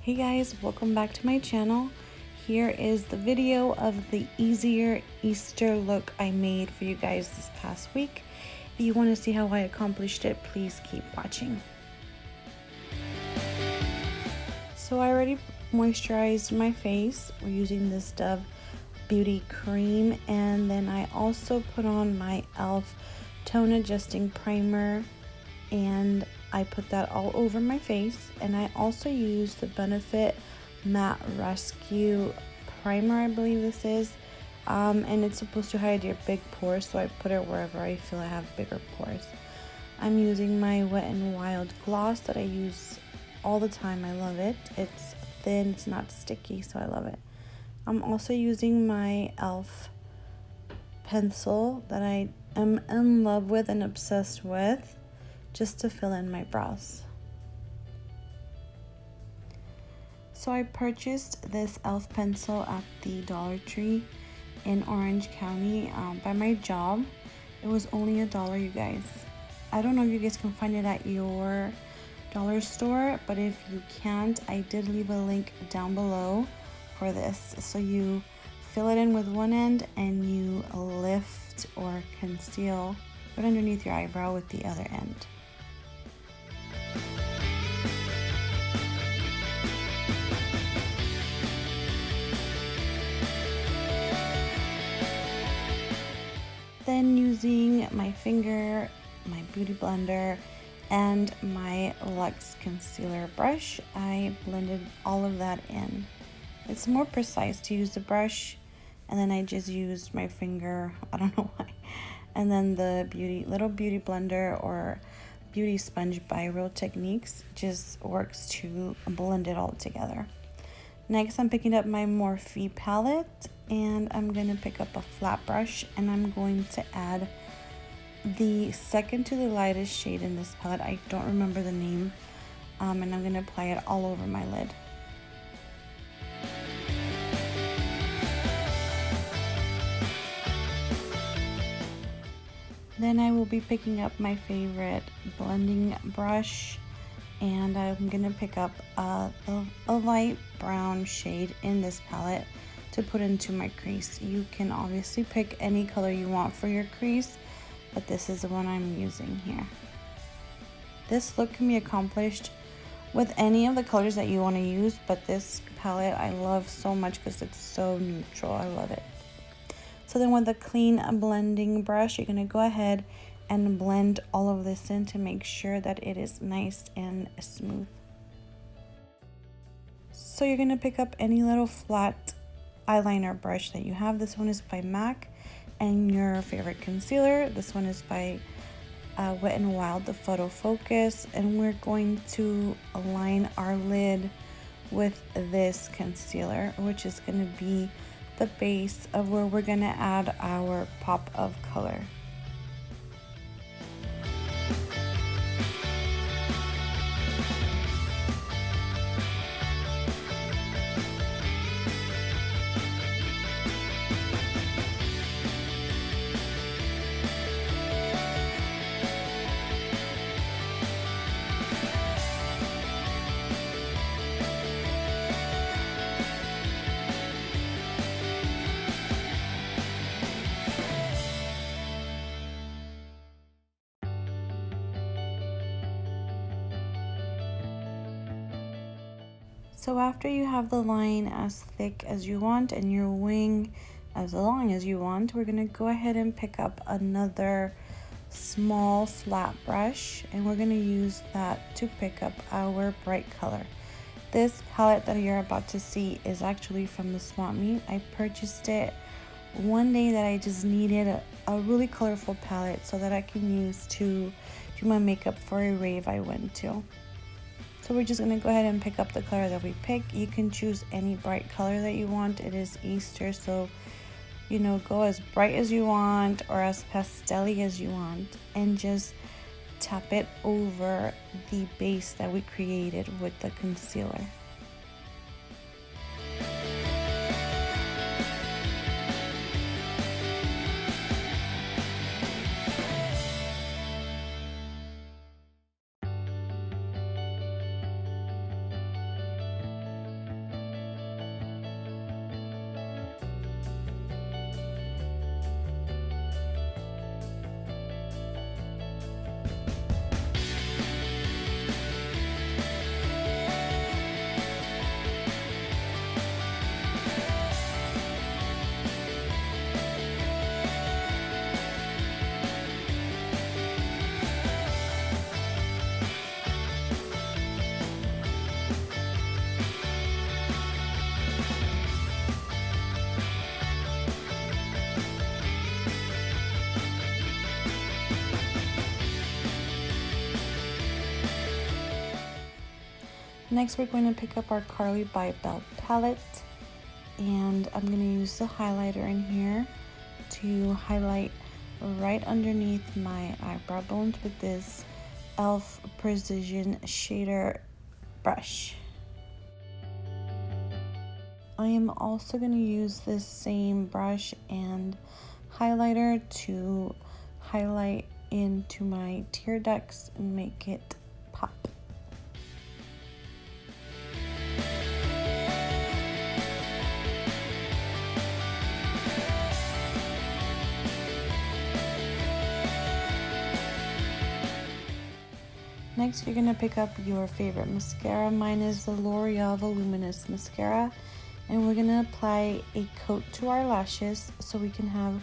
Hey guys, welcome back to my channel. Here is the video of the easier Easter look I made for you guys this past week. If you want to see how I accomplished it, please keep watching. So I already moisturized my face. We're using this Dove Beauty Cream, and then I also put on my e.l.f. Tone Adjusting Primer, and I put that all over my face. And I also used the Benefit Matte Rescue Primer, I believe this is, and it's supposed to hide your big pores, so I put it wherever I feel I have bigger pores. I'm using my Wet n Wild gloss that I use all the time. I love it. It's thin, it's not sticky, so I love it. I'm also using my e.l.f. pencil that I am in love with and obsessed with, just to fill in my brows. So I purchased this e.l.f. pencil at the Dollar Tree in Orange County by my job. It was only $1, you guys. I don't know if you guys can find it at your dollar store, but if you can't, I did leave a link down below for this. So you fill it in with one end and you lift or conceal right underneath your eyebrow with the other end. Then using my finger, my beauty blender, and my Luxe concealer brush, I blended all of that in. It's more precise to use the brush, and then I just used my finger, I don't know why. And then the little beauty blender or beauty sponge by Real Techniques just works to blend it all together. Next, I'm picking up my Morphe palette, and I'm going to pick up a flat brush, and I'm going to add the second to the lightest shade in this palette. I don't remember the name, and I'm going to apply it all over my lid. Then I will be picking up my favorite blending brush, and I'm going to pick up a light brown shade in this palette to put into my crease. You can obviously pick any color you want for your crease, but this is the one I'm using here. This look can be accomplished with any of the colors that you want to use, but this palette I love so much because it's so neutral. I love it. So then with the clean blending brush, you're going to go ahead and blend all of this in to make sure that it is nice and smooth. So you're going to pick up any little flat eyeliner brush that you have. This one is by MAC, and your favorite concealer. This one is by Wet n Wild, the Photofocus, and we're going to align our lid with this concealer, which is going to be the base of where we're going to add our pop of color. So after you have the line as thick as you want and your wing as long as you want, we're going to go ahead and pick up another small flat brush, and we're going to use that to pick up our bright color. This palette that you're about to see is actually from the Swamp Meet. I purchased it one day that I just needed a really colorful palette so that I can use to do my makeup for a rave I went to. So we're just going to go ahead and pick up the color that we pick. You can choose any bright color that you want. It is Easter, so you know, go as bright as you want or as pastel-y as you want, and just tap it over the base that we created with the concealer. Next, we're going to pick up our Carli Bybel palette, and I'm going to use the highlighter in here to highlight right underneath my eyebrow bones with this e.l.f. Precision Shader brush. I am also going to use this same brush and highlighter to highlight into my tear ducts and make it pop. Next, you're going to pick up your favorite mascara. Mine is the Loreal Voluminous mascara, and we're going to apply a coat to our lashes so we can have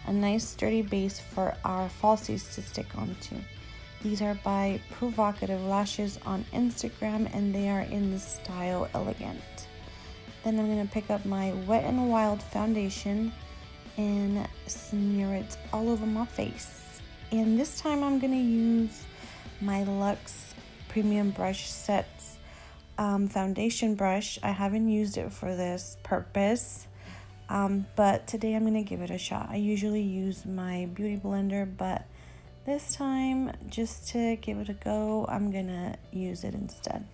a nice sturdy base for our falsies to stick onto. These are by Provocative lashes on Instagram, and they are in the style Elegant. Then I'm going to pick up my Wet n Wild foundation and smear it all over my face. And this time I'm going to use my Luxe Premium Brush Sets foundation brush. I haven't used it for this purpose, but today I'm going to give it a shot. I usually use my beauty blender, but this time, just to give it a go, I'm going to use it instead.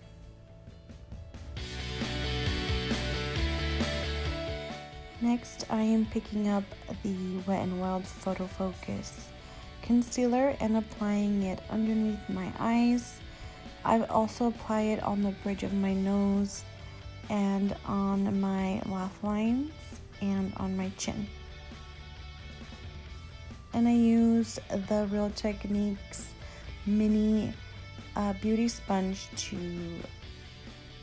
Next, I am picking up the Wet n Wild Photofocus concealer and applying it underneath my eyes. I also apply it on the bridge of my nose and on my laugh lines and on my chin. And I use the Real Techniques mini beauty sponge to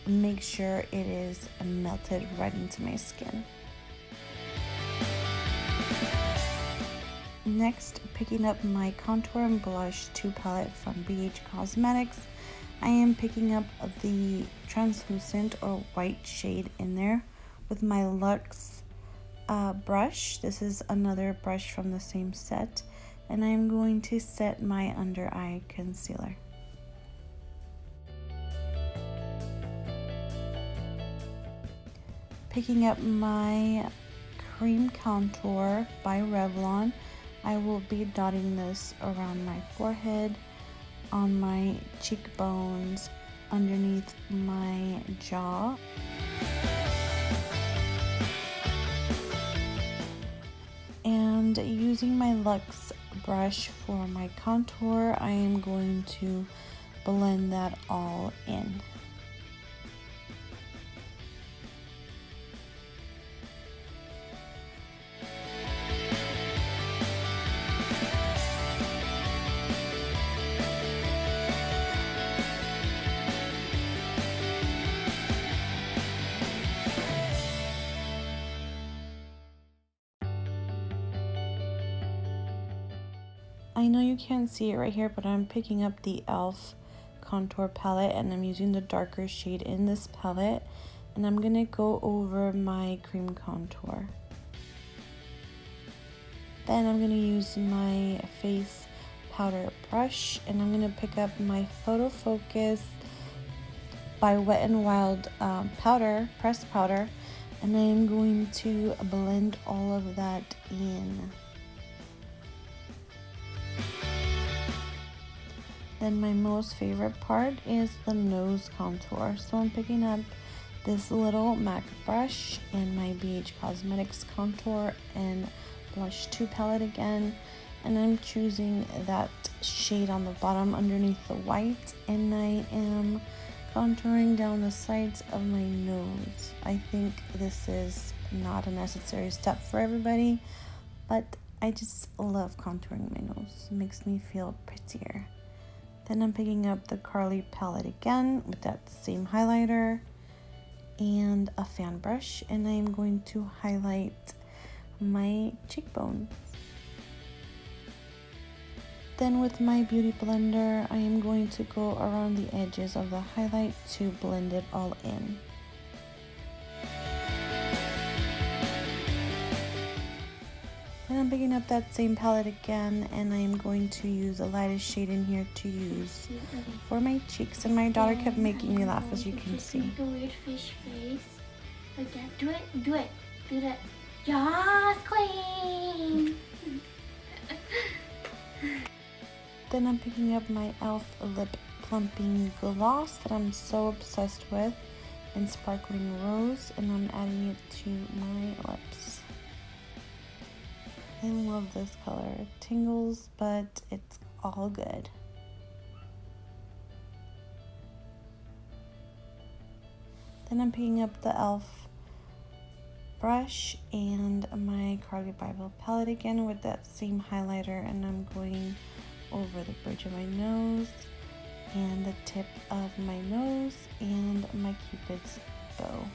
make sure it is melted right into my skin. Next, picking up my Contour and Blush 2 palette from BH Cosmetics. I am picking up the translucent or white shade in there with my Luxe brush. This is another brush from the same set, and I'm going to set my under eye concealer. Picking up my Creme Counter by Revlon. I will be dotting this around my forehead, on my cheekbones, underneath my jaw. And using my Luxe brush for my contour, I am going to blend that all in. I know you can't see it right here, but I'm picking up the e.l.f. contour palette and I'm using the darker shade in this palette, and I'm gonna go over my cream contour. Then I'm gonna use my face powder brush and I'm gonna pick up my Photofocus by Wet n Wild powder, pressed powder, and I'm going to blend all of that in. Then my most favorite part is the nose contour. So I'm picking up this little MAC brush and my BH Cosmetics contour and blush 2 palette again, and I'm choosing that shade on the bottom underneath the white, and I am contouring down the sides of my nose. I think this is not a necessary step for everybody, but I just love contouring my nose. It makes me feel prettier. Then I'm picking up the Carli palette again with that same highlighter and a fan brush, and I'm going to highlight my cheekbones. Then with my beauty blender, I am going to go around the edges of the highlight to blend it all in. And I'm I'm picking up that same palette again, and I am going to use the lightest shade in here to use for my cheeks. And my daughter kept making me laugh, as you can see. Make a weird fish face. Like that. Do it. Do it. Do that. Yes, queen! Then I'm picking up my e.l.f. lip plumping gloss that I'm so obsessed with in Sparkling Rose, and I'm adding it to my lips. I love this color. It tingles, but it's all good. Then I'm picking up the e.l.f. brush and my Carli Bybel palette again with that same highlighter, and I'm going over the bridge of my nose and the tip of my nose and my Cupid's bow.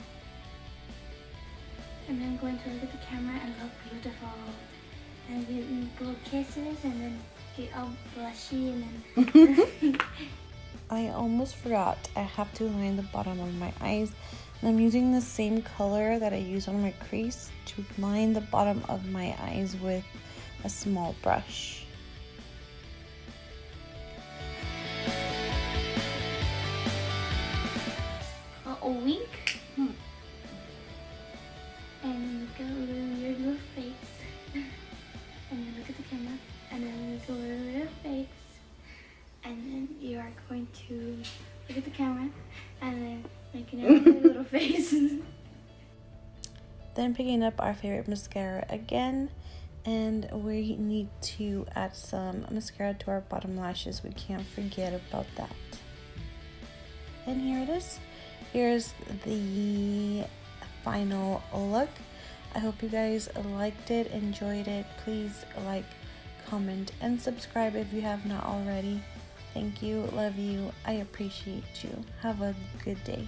And I'm going to look at the camera and look beautiful. And give blow kisses and then get all blushy and then... I almost forgot. I have to line the bottom of my eyes. And I'm using the same color that I use on my crease to line the bottom of my eyes with a small brush. A wink. And look at your little face. And then look at the camera. And then look at your face. And then you are going to look at the camera. And then make another little face. Then picking up our favorite mascara again. And we need to add some mascara to our bottom lashes. We can't forget about that. And here it is. Here's the final look. I hope you guys liked it, enjoyed it. Please like, comment, and subscribe if you have not already. Thank you, love you, I appreciate you. Have a good day.